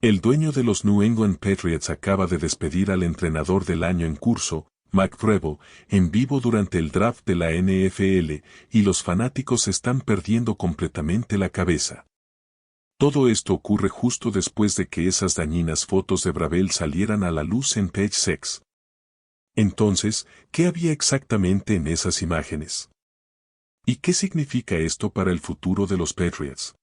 El dueño de los New England Patriots acaba de despedir al entrenador del año en curso, Mike Vrabel, en vivo durante el draft de la NFL, y los fanáticos están perdiendo completamente la cabeza. Todo esto ocurre justo después de que esas dañinas fotos de Vrabel salieran a la luz en Page Six. Entonces, ¿qué había exactamente en esas imágenes? ¿Y qué significa esto para el futuro de los Patriots?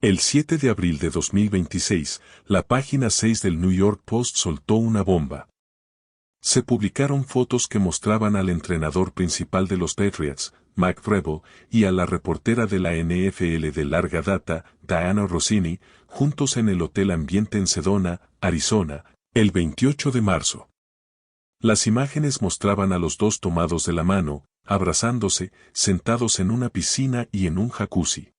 El 7 de abril de 2026, la página 6 del New York Post soltó una bomba. Se publicaron fotos que mostraban al entrenador principal de los Patriots, Mike Vrabel, y a la reportera de la NFL de larga data, Dianna Russini, juntos en el Hotel Ambiente en Sedona, Arizona, el 28 de marzo. Las imágenes mostraban a los dos tomados de la mano, abrazándose, sentados en una piscina y en un jacuzzi.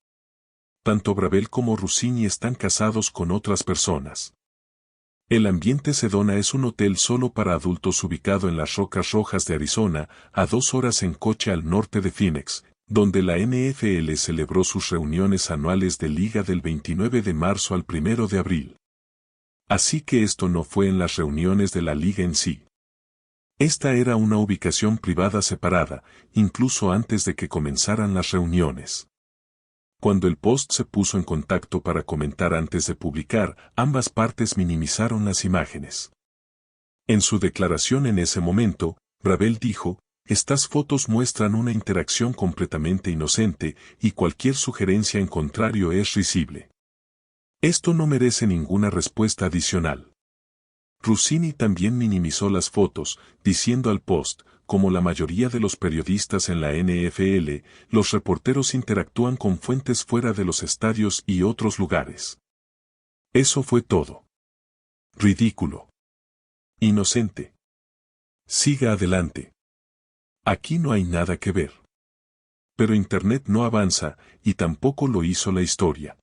Tanto Vrabel como Russini están casados con otras personas. El Ambiente Sedona es un hotel solo para adultos ubicado en las Rocas Rojas de Arizona, a 2 horas en coche al norte de Phoenix, donde la NFL celebró sus reuniones anuales de liga del 29 de marzo al 1 de abril. Así que esto no fue en las reuniones de la liga en sí. Esta era una ubicación privada separada, incluso antes de que comenzaran las reuniones. Cuando el Post se puso en contacto para comentar antes de publicar, ambas partes minimizaron las imágenes. En su declaración en ese momento, Vrabel dijo, estas fotos muestran una interacción completamente inocente y cualquier sugerencia en contrario es risible. Esto no merece ninguna respuesta adicional. Russini también minimizó las fotos, diciendo al Post, como la mayoría de los periodistas en la NFL, los reporteros interactúan con fuentes fuera de los estadios y otros lugares. Eso fue todo. Ridículo. Inocente. Siga adelante. Aquí no hay nada que ver. Pero Internet no avanza, y tampoco lo hizo la historia.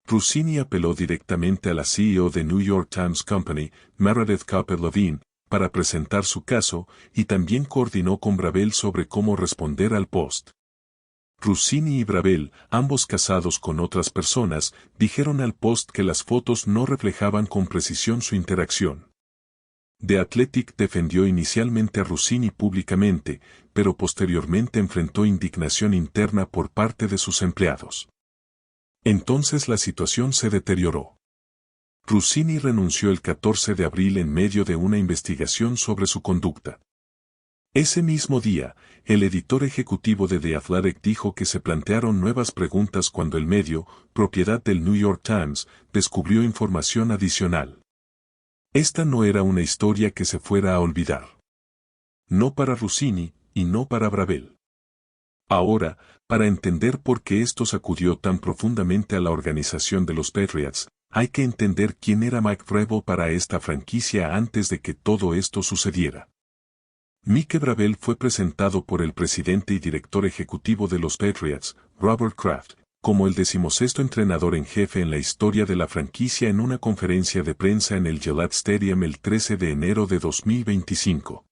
Russini apeló directamente a la CEO de New York Times Company, Meredith Kopper Levine, para presentar su caso, y también coordinó con Vrabel sobre cómo responder al Post. Russini y Vrabel, ambos casados con otras personas, dijeron al Post que las fotos no reflejaban con precisión su interacción. The Athletic defendió inicialmente a Russini públicamente, pero posteriormente enfrentó indignación interna por parte de sus empleados. Entonces la situación se deterioró. Russini renunció el 14 de abril en medio de una investigación sobre su conducta. Ese mismo día, el editor ejecutivo de The Athletic dijo que se plantearon nuevas preguntas cuando el medio, propiedad del New York Times, descubrió información adicional. Esta no era una historia que se fuera a olvidar. No para Russini, y no para Vrabel. Ahora, para entender por qué esto sacudió tan profundamente a la organización de los Patriots, hay que entender quién era Mike Vrabel para esta franquicia antes de que todo esto sucediera. Mike Vrabel fue presentado por el presidente y director ejecutivo de los Patriots, Robert Kraft, como el 16º entrenador en jefe en la historia de la franquicia en una conferencia de prensa en el Gillette Stadium el 13 de enero de 2025.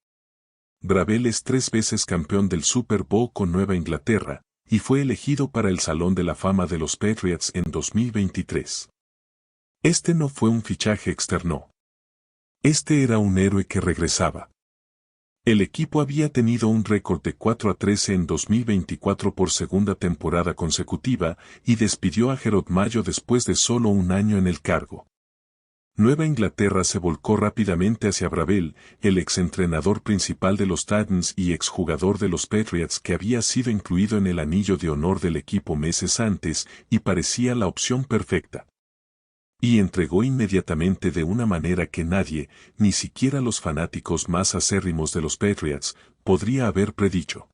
Vrabel es 3 veces campeón del Super Bowl con Nueva Inglaterra, y fue elegido para el Salón de la Fama de los Patriots en 2023. Este no fue un fichaje externo. Este era un héroe que regresaba. El equipo había tenido un récord de 4-13 en 2024 por segunda temporada consecutiva y despidió a Jerod Mayo después de solo un año en el cargo. Nueva Inglaterra se volcó rápidamente hacia Vrabel, el exentrenador principal de los Titans y exjugador de los Patriots que había sido incluido en el anillo de honor del equipo meses antes y parecía la opción perfecta. Y entregó inmediatamente de una manera que nadie, ni siquiera los fanáticos más acérrimos de los Patriots, podría haber predicho.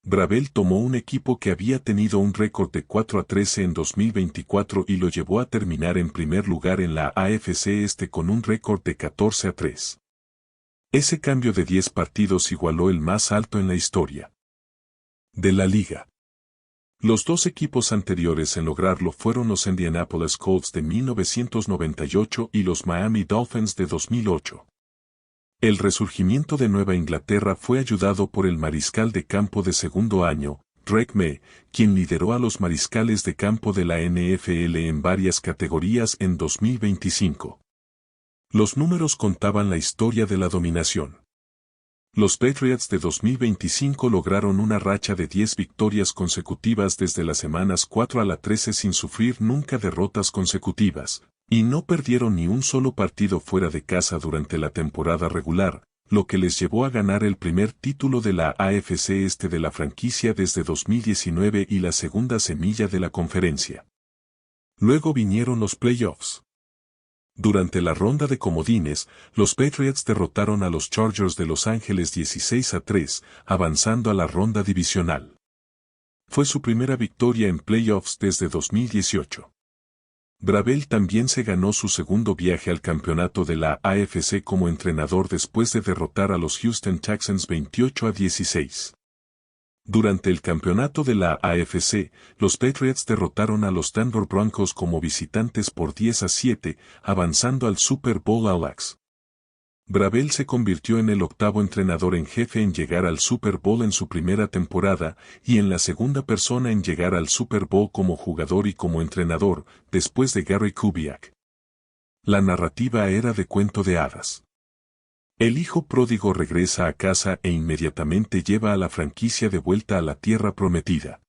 Vrabel tomó un equipo que había tenido un récord de 4-13 en 2024 y lo llevó a terminar en primer lugar en la AFC Este con un récord de 14-3. Ese cambio de 10 partidos igualó el más alto en la historia de la liga. Los 2 equipos anteriores en lograrlo fueron los Indianapolis Colts de 1998 y los Miami Dolphins de 2008. El resurgimiento de Nueva Inglaterra fue ayudado por el mariscal de campo de segundo año, Drake Maye, quien lideró a los mariscales de campo de la NFL en varias categorías en 2025. Los números contaban la historia de la dominación. Los Patriots de 2025 lograron una racha de 10 victorias consecutivas desde las semanas 4 a la 13 sin sufrir nunca derrotas consecutivas, y no perdieron ni un solo partido fuera de casa durante la temporada regular, lo que les llevó a ganar el primer título de la AFC Este de la franquicia desde 2019 y la segunda semilla de la conferencia. Luego vinieron los playoffs. Durante la ronda de comodines, los Patriots derrotaron a los Chargers de Los Ángeles 16-3, avanzando a la ronda divisional. Fue su primera victoria en playoffs desde 2018. Bravel también se ganó su segundo viaje al campeonato de la AFC como entrenador después de derrotar a los Houston Texans 28-16. Durante el campeonato de la AFC, los Patriots derrotaron a los Denver Broncos como visitantes por 10-7, avanzando al Super Bowl All-Access. Bravel se convirtió en el octavo entrenador en jefe en llegar al Super Bowl en su primera temporada y en la segunda persona en llegar al Super Bowl como jugador y como entrenador, después de Gary Kubiak. La narrativa era de cuento de hadas. El hijo pródigo regresa a casa e inmediatamente lleva a la franquicia de vuelta a la tierra prometida.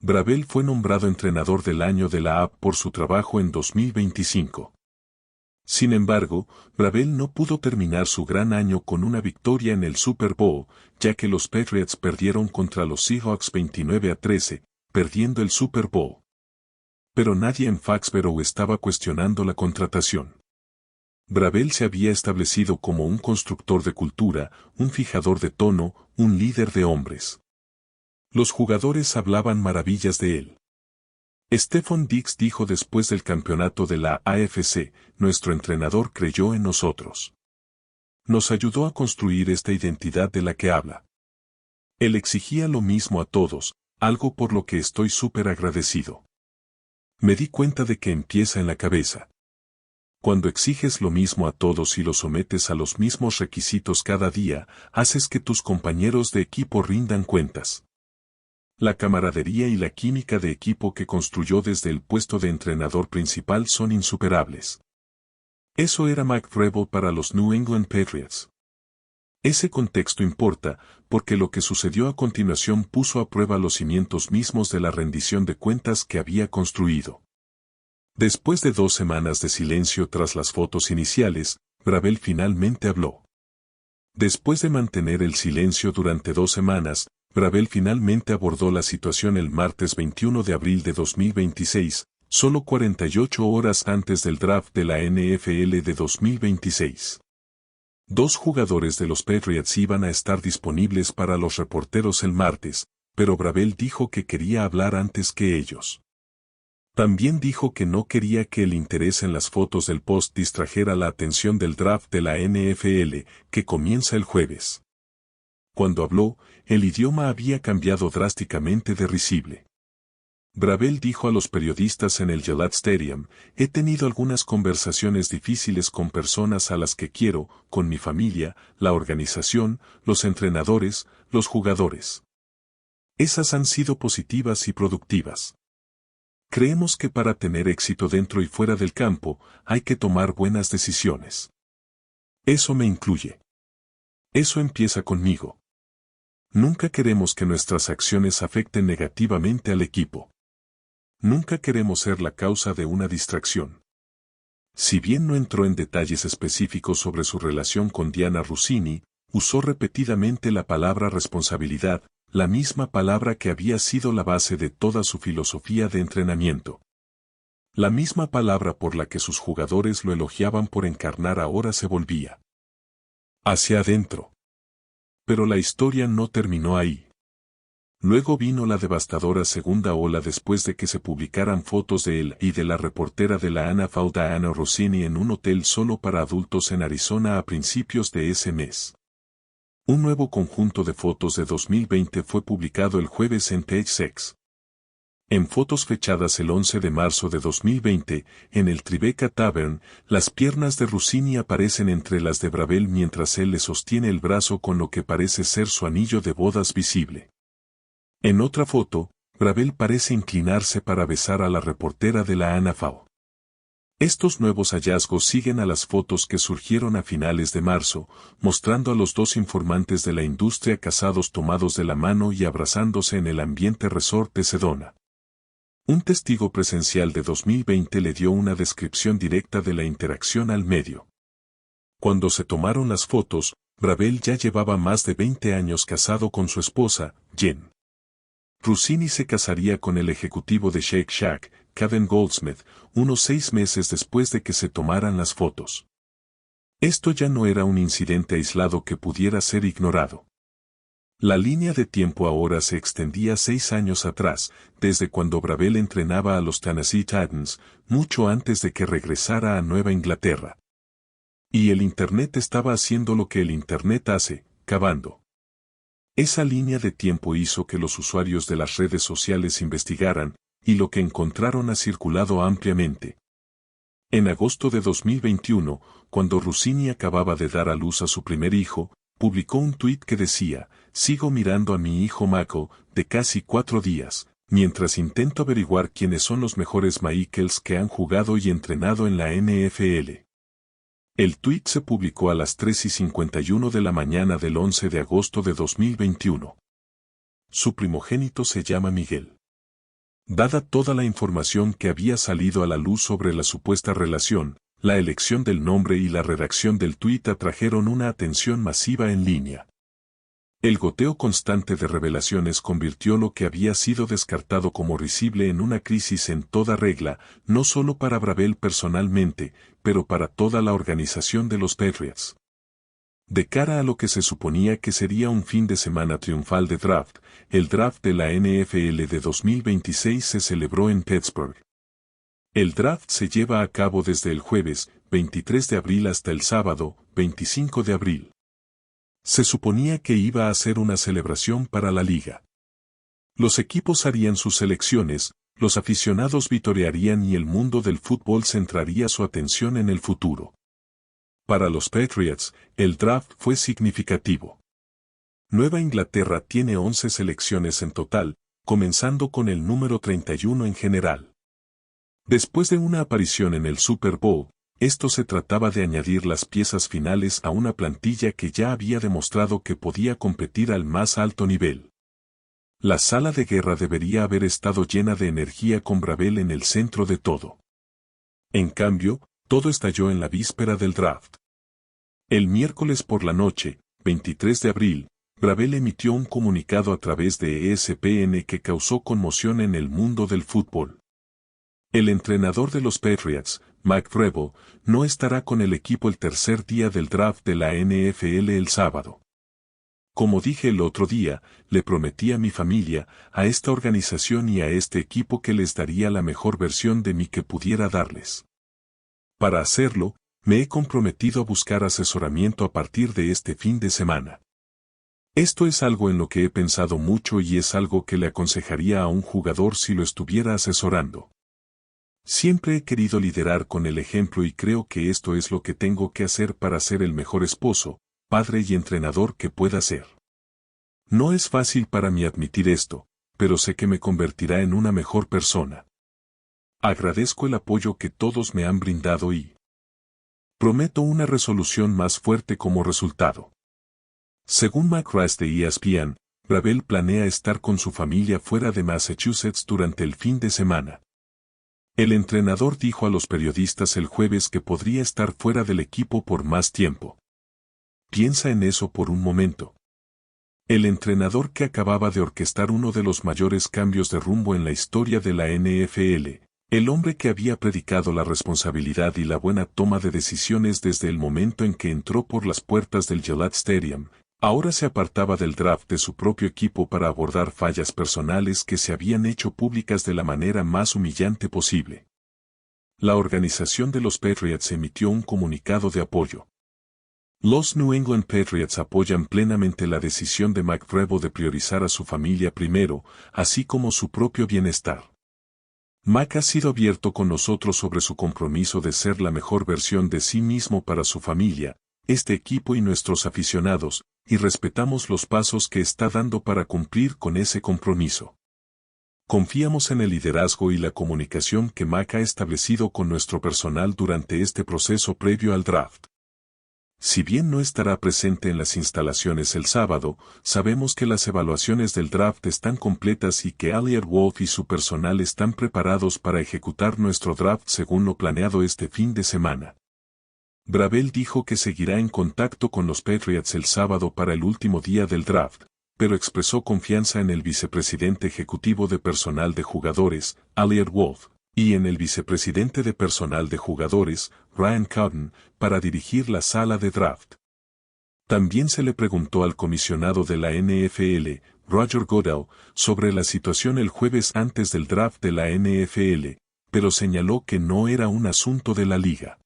Bravel fue nombrado entrenador del año de la AP por su trabajo en 2025. Sin embargo, Bravel no pudo terminar su gran año con una victoria en el Super Bowl, ya que los Patriots perdieron contra los Seahawks 29-13, perdiendo el Super Bowl. Pero nadie en Foxborough estaba cuestionando la contratación. Bravel se había establecido como un constructor de cultura, un fijador de tono, un líder de hombres. Los jugadores hablaban maravillas de él. Stephon Diggs dijo después del campeonato de la AFC, nuestro entrenador creyó en nosotros. Nos ayudó a construir esta identidad de la que habla. Él exigía lo mismo a todos, algo por lo que estoy súper agradecido. Me di cuenta de que empieza en la cabeza. Cuando exiges lo mismo a todos y los sometes a los mismos requisitos cada día, haces que tus compañeros de equipo rindan cuentas. La camaradería y la química de equipo que construyó desde el puesto de entrenador principal son insuperables. Eso era Mike Vrabel para los New England Patriots. Ese contexto importa, porque lo que sucedió a continuación puso a prueba los cimientos mismos de la rendición de cuentas que había construido. Después de 2 semanas de silencio tras las fotos iniciales, Vrabel finalmente habló. Después de mantener el silencio durante 2 semanas, Vrabel finalmente abordó la situación el martes 21 de abril de 2026, solo 48 horas antes del draft de la NFL de 2026. 2 jugadores de los Patriots iban a estar disponibles para los reporteros el martes, pero Vrabel dijo que quería hablar antes que ellos. También dijo que no quería que el interés en las fotos del post distrajera la atención del draft de la NFL, que comienza el jueves. Cuando habló, el idioma había cambiado drásticamente de risible. Vrabel dijo a los periodistas en el Gillette Stadium, he tenido algunas conversaciones difíciles con personas a las que quiero, con mi familia, la organización, los entrenadores, los jugadores. Esas han sido positivas y productivas. Creemos que para tener éxito dentro y fuera del campo, hay que tomar buenas decisiones. Eso me incluye. Eso empieza conmigo. Nunca queremos que nuestras acciones afecten negativamente al equipo. Nunca queremos ser la causa de una distracción. Si bien no entró en detalles específicos sobre su relación con Dianna Russini, usó repetidamente la palabra responsabilidad, la misma palabra que había sido la base de toda su filosofía de entrenamiento. La misma palabra por la que sus jugadores lo elogiaban por encarnar ahora se volvía hacia adentro. Pero la historia no terminó ahí. Luego vino la devastadora segunda ola después de que se publicaran fotos de él y de la reportera de la NFL Dianna Russini en un hotel solo para adultos en Arizona a principios de ese mes. Un nuevo conjunto de fotos de 2020 fue publicado el jueves en Page Six. En fotos fechadas el 11 de marzo de 2020, en el Tribeca Tavern, las piernas de Russini aparecen entre las de Vrabel mientras él le sostiene el brazo con lo que parece ser su anillo de bodas visible. En otra foto, Bravel parece inclinarse para besar a la reportera de la NFL. Estos nuevos hallazgos siguen a las fotos que surgieron a finales de marzo, mostrando a los dos informantes de la industria casados tomados de la mano y abrazándose en el ambiente resort de Sedona. Un testigo presencial de 2020 le dio una descripción directa de la interacción al medio. Cuando se tomaron las fotos, Bravel ya llevaba más de 20 años casado con su esposa, Jen. Rossini se casaría con el ejecutivo de Shake Shack, Kevin Goldsmith, unos 6 meses después de que se tomaran las fotos. Esto ya no era un incidente aislado que pudiera ser ignorado. La línea de tiempo ahora se extendía 6 años atrás, desde cuando Bravel entrenaba a los Tennessee Titans, mucho antes de que regresara a Nueva Inglaterra. Y el Internet estaba haciendo lo que el Internet hace, cavando. Esa línea de tiempo hizo que los usuarios de las redes sociales investigaran, y lo que encontraron ha circulado ampliamente. En agosto de 2021, cuando Rossini acababa de dar a luz a su primer hijo, publicó un tuit que decía: "Sigo mirando a mi hijo Mako, de casi 4 días, mientras intento averiguar quiénes son los mejores Michaels que han jugado y entrenado en la NFL". El tuit se publicó a las 3:51 de la mañana del 11 de agosto de 2021. Su primogénito se llama Miguel. Dada toda la información que había salido a la luz sobre la supuesta relación, la elección del nombre y la redacción del tuit atrajeron una atención masiva en línea. El goteo constante de revelaciones convirtió lo que había sido descartado como risible en una crisis en toda regla, no solo para Bravel personalmente, pero para toda la organización de los Patriots. De cara a lo que se suponía que sería un fin de semana triunfal de draft, el draft de la NFL de 2026 se celebró en Pittsburgh. El draft se lleva a cabo desde el jueves, 23 de abril hasta el sábado, 25 de abril. Se suponía que iba a ser una celebración para la liga. Los equipos harían sus selecciones, los aficionados vitorearían y el mundo del fútbol centraría su atención en el futuro. Para los Patriots, el draft fue significativo. Nueva Inglaterra tiene 11 selecciones en total, comenzando con el número 31 en general. Después de una aparición en el Super Bowl, esto se trataba de añadir las piezas finales a una plantilla que ya había demostrado que podía competir al más alto nivel. La sala de guerra debería haber estado llena de energía con Bravel en el centro de todo. En cambio, todo estalló en la víspera del draft. El miércoles por la noche, 23 de abril, Bravel emitió un comunicado a través de ESPN que causó conmoción en el mundo del fútbol. El entrenador de los Patriots, Mike Vrabel, no estará con el equipo el tercer día del draft de la NFL el sábado. Como dije el otro día, le prometí a mi familia, a esta organización y a este equipo que les daría la mejor versión de mí que pudiera darles. Para hacerlo, me he comprometido a buscar asesoramiento a partir de este fin de semana. Esto es algo en lo que he pensado mucho y es algo que le aconsejaría a un jugador si lo estuviera asesorando. Siempre he querido liderar con el ejemplo y creo que esto es lo que tengo que hacer para ser el mejor esposo, padre y entrenador que pueda ser. No es fácil para mí admitir esto, pero sé que me convertirá en una mejor persona. Agradezco el apoyo que todos me han brindado y prometo una resolución más fuerte como resultado. Según Mac Rice de ESPN, Bravel planea estar con su familia fuera de Massachusetts durante el fin de semana. El entrenador dijo a los periodistas el jueves que podría estar fuera del equipo por más tiempo. Piensa en eso por un momento. El entrenador que acababa de orquestar uno de los mayores cambios de rumbo en la historia de la NFL, el hombre que había predicado la responsabilidad y la buena toma de decisiones desde el momento en que entró por las puertas del Gillette Stadium, ahora se apartaba del draft de su propio equipo para abordar fallas personales que se habían hecho públicas de la manera más humillante posible. La organización de los Patriots emitió un comunicado de apoyo. Los New England Patriots apoyan plenamente la decisión de Mike Vrabel de priorizar a su familia primero, así como su propio bienestar. Mike ha sido abierto con nosotros sobre su compromiso de ser la mejor versión de sí mismo para su familia, este equipo y nuestros aficionados, y respetamos los pasos que está dando para cumplir con ese compromiso. Confiamos en el liderazgo y la comunicación que Mac ha establecido con nuestro personal durante este proceso previo al draft. Si bien no estará presente en las instalaciones el sábado, sabemos que las evaluaciones del draft están completas y que Elliot Wolf y su personal están preparados para ejecutar nuestro draft según lo planeado este fin de semana. Bravel dijo que seguirá en contacto con los Patriots el sábado para el último día del draft, pero expresó confianza en el vicepresidente ejecutivo de personal de jugadores, Elliot Wolf, y en el vicepresidente de personal de jugadores, Ryan Cowden, para dirigir la sala de draft. También se le preguntó al comisionado de la NFL, Roger Goodell, sobre la situación el jueves antes del draft de la NFL, pero señaló que no era un asunto de la liga.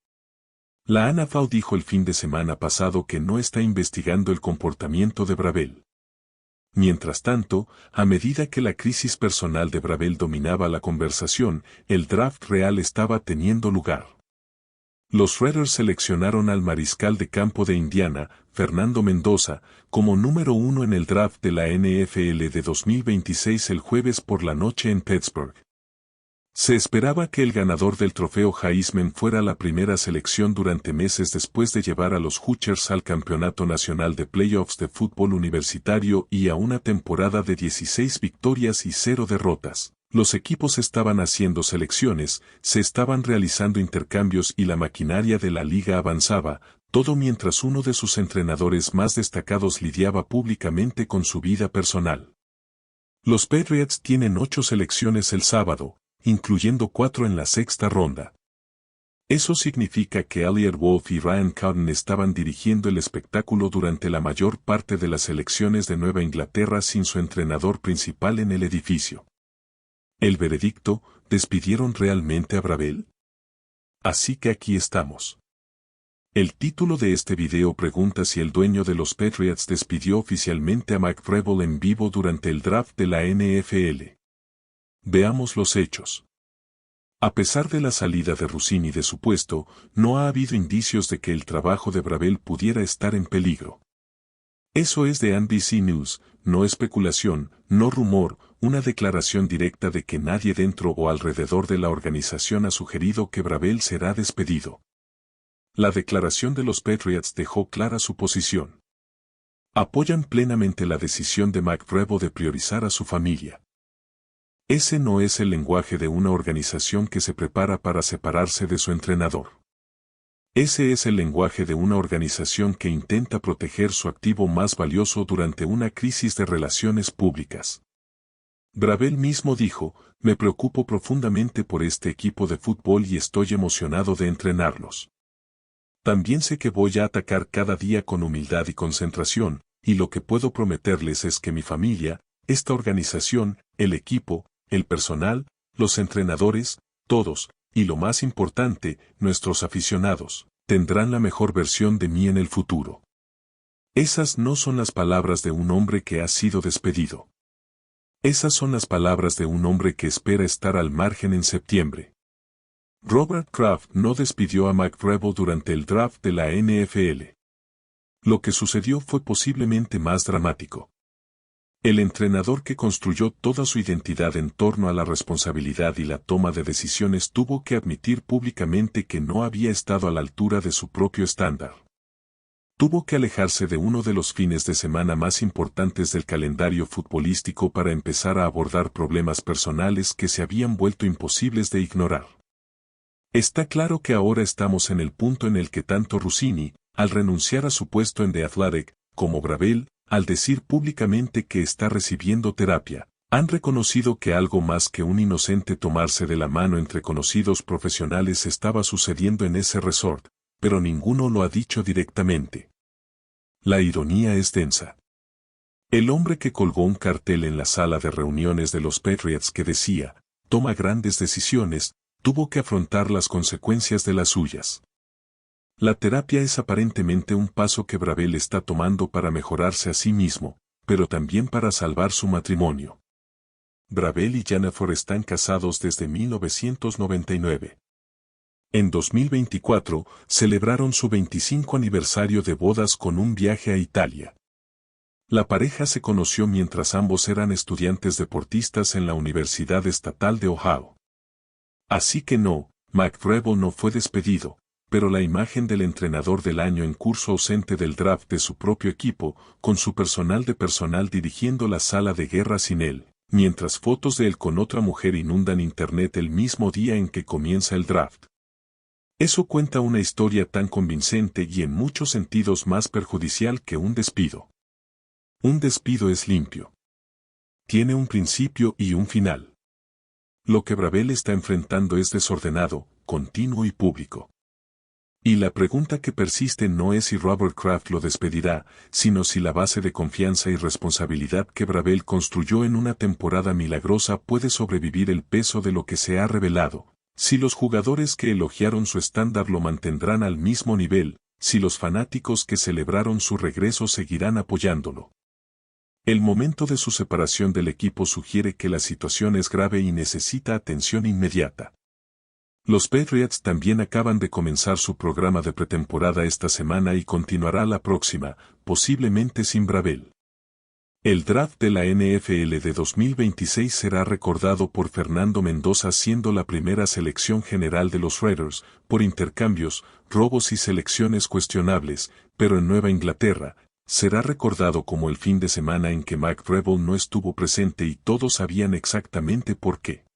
La NFL dijo el fin de semana pasado que no está investigando el comportamiento de Bravel. Mientras tanto, a medida que la crisis personal de Bravel dominaba la conversación, el draft real estaba teniendo lugar. Los Raiders seleccionaron al mariscal de campo de Indiana, Fernando Mendoza, como número 1 en el draft de la NFL de 2026 el jueves por la noche en Pittsburgh. Se esperaba que el ganador del trofeo Heisman fuera la primera selección durante meses después de llevar a los Hoosiers al Campeonato Nacional de Playoffs de Fútbol Universitario y a una temporada de 16 victorias y 0 derrotas. Los equipos estaban haciendo selecciones, se estaban realizando intercambios y la maquinaria de la liga avanzaba, todo mientras uno de sus entrenadores más destacados lidiaba públicamente con su vida personal. Los Patriots tienen 8 selecciones el sábado, incluyendo 4 en la sexta ronda. Eso significa que Elliot Wolf y Ryan Cowden estaban dirigiendo el espectáculo durante la mayor parte de las elecciones de Nueva Inglaterra sin su entrenador principal en el edificio. El veredicto, ¿despidieron realmente a Bravel? Así que aquí estamos. El título de este video pregunta si el dueño de los Patriots despidió oficialmente a Mike Vrabel en vivo durante el draft de la NFL. Veamos los hechos. A pesar de la salida de Russini de su puesto, no ha habido indicios de que el trabajo de Bravel pudiera estar en peligro. Eso es de NBC News, no especulación, no rumor, una declaración directa de que nadie dentro o alrededor de la organización ha sugerido que Bravel será despedido. La declaración de los Patriots dejó clara su posición. Apoyan plenamente la decisión de Mike Vrabel de priorizar a su familia. Ese no es el lenguaje de una organización que se prepara para separarse de su entrenador. Ese es el lenguaje de una organización que intenta proteger su activo más valioso durante una crisis de relaciones públicas. Bravel mismo dijo, me preocupo profundamente por este equipo de fútbol y estoy emocionado de entrenarlos. También sé que voy a atacar cada día con humildad y concentración, y lo que puedo prometerles es que mi familia, esta organización, el equipo, el personal, los entrenadores, todos, y lo más importante, nuestros aficionados, tendrán la mejor versión de mí en el futuro. Esas no son las palabras de un hombre que ha sido despedido. Esas son las palabras de un hombre que espera estar al margen en septiembre. Robert Kraft no despidió a Mike Vrabel durante el draft de la NFL. Lo que sucedió fue posiblemente más dramático. El entrenador que construyó toda su identidad en torno a la responsabilidad y la toma de decisiones tuvo que admitir públicamente que no había estado a la altura de su propio estándar. Tuvo que alejarse de uno de los fines de semana más importantes del calendario futbolístico para empezar a abordar problemas personales que se habían vuelto imposibles de ignorar. Está claro que ahora estamos en el punto en el que tanto Russini, al renunciar a su puesto en The Athletic, como Bravel, al decir públicamente que está recibiendo terapia, han reconocido que algo más que un inocente tomarse de la mano entre conocidos profesionales estaba sucediendo en ese resort, pero ninguno lo ha dicho directamente. La ironía es densa. El hombre que colgó un cartel en la sala de reuniones de los Patriots que decía, toma grandes decisiones, tuvo que afrontar las consecuencias de las suyas. La terapia es aparentemente un paso que Bravel está tomando para mejorarse a sí mismo, pero también para salvar su matrimonio. Bravel y Jennifer están casados desde 1999. En 2024, celebraron su 25 aniversario de bodas con un viaje a Italia. La pareja se conoció mientras ambos eran estudiantes deportistas en la Universidad Estatal de Ohio. Así que no, McTrebo no fue despedido, pero la imagen del entrenador del año en curso ausente del draft de su propio equipo, con su personal de personal dirigiendo la sala de guerra sin él, mientras fotos de él con otra mujer inundan internet el mismo día en que comienza el draft. Eso cuenta una historia tan convincente y en muchos sentidos más perjudicial que un despido. Un despido es limpio. Tiene un principio y un final. Lo que Bravel está enfrentando es desordenado, continuo y público. Y la pregunta que persiste no es si Robert Kraft lo despedirá, sino si la base de confianza y responsabilidad que Bravel construyó en una temporada milagrosa puede sobrevivir el peso de lo que se ha revelado. Si los jugadores que elogiaron su estándar lo mantendrán al mismo nivel, si los fanáticos que celebraron su regreso seguirán apoyándolo. El momento de su separación del equipo sugiere que la situación es grave y necesita atención inmediata. Los Patriots también acaban de comenzar su programa de pretemporada esta semana y continuará la próxima, posiblemente sin Bravel. El draft de la NFL de 2026 será recordado por Fernando Mendoza siendo la primera selección general de los Raiders, por intercambios, robos y selecciones cuestionables, pero en Nueva Inglaterra, será recordado como el fin de semana en que McTrebo no estuvo presente y todos sabían exactamente por qué.